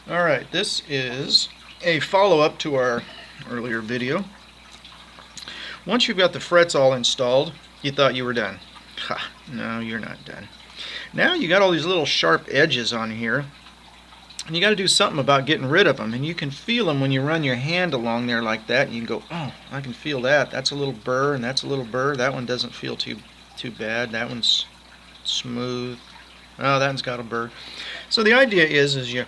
Alright, this is a follow-up to our earlier video. Once you've got the frets all installed, you thought you were done. Ha, no, you're not done. Now you got all these little sharp edges on here, and you got to do something about getting rid of them. And you can feel them when you run your hand along there like that. And you can go, oh, I can feel that. That's a little burr, and that's a little burr. That one doesn't feel too bad. That one's smooth. Oh, that one's got a burr. So the idea is you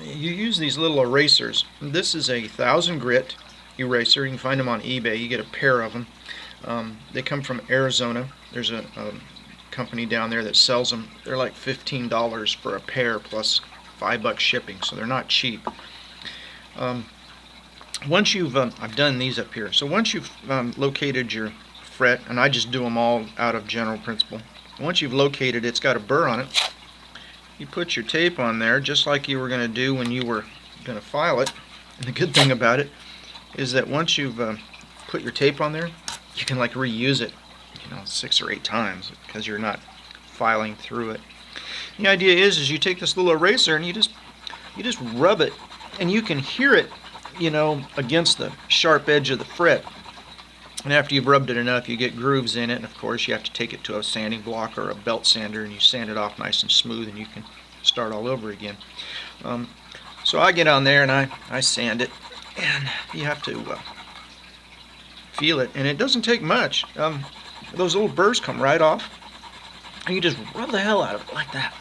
use these little erasers. This is a 1000 grit eraser. You can find them on eBay. You get a pair of them. They come from Arizona. There's a company down there that sells them. They're like $15 for a pair plus $5 shipping, so they're not cheap. Once you've I've done these up here. So once you've located your fret, and I just do them all out of general principle. Once you've located it, it's got a burr on it. You put your tape on there just like you were going to do when you were going to file it. And the good thing about it is that once you've put your tape on there, you can like reuse it, 6 or 8 times because you're not filing through it. The idea is you take this little eraser and you just rub it, and you can hear it, against the sharp edge of the fret. And after you've rubbed it enough, you get grooves in it, and of course you have to take it to a sanding block or a belt sander, and you sand it off nice and smooth, and you can start all over again. So I get on there and I sand it, and you have to feel it, and it doesn't take much. Those little burrs come right off, and you just rub the hell out of it like that.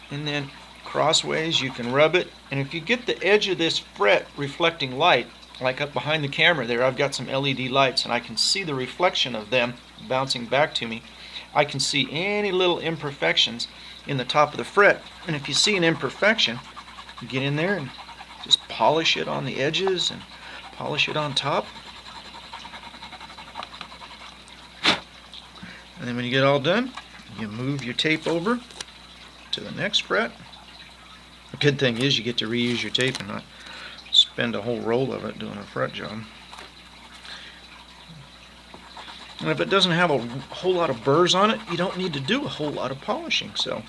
And then crossways you can rub it, and if you get the edge of this fret reflecting light, like up behind the camera there, I've got some LED lights, and I can see the reflection of them bouncing back to me. I can see any little imperfections in the top of the fret, and if you see an imperfection, you get in there and just polish it on the edges and polish it on top. And then when you get all done, you move your tape over to the next fret. The good thing is you get to reuse your tape and not spend a whole roll of it doing a fret job. And if it doesn't have a whole lot of burrs on it, you don't need to do a whole lot of polishing. So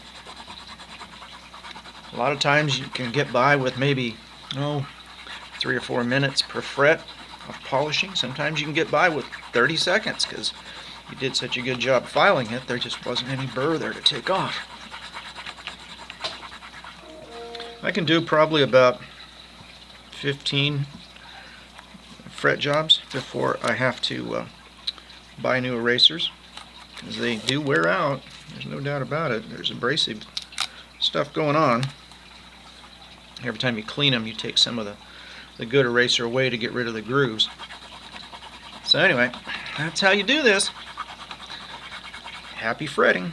a lot of times you can get by with maybe 3 or 4 minutes per fret of polishing. Sometimes you can get by with 30 seconds because you did such a good job filing it, there just wasn't any burr there to take off. I can do probably about 15 fret jobs before I have to buy new erasers, because they do wear out. There's no doubt about it. There's abrasive stuff going on. Every time you clean them, you take some of the good eraser away to get rid of the grooves. So anyway, that's how you do this. Happy fretting.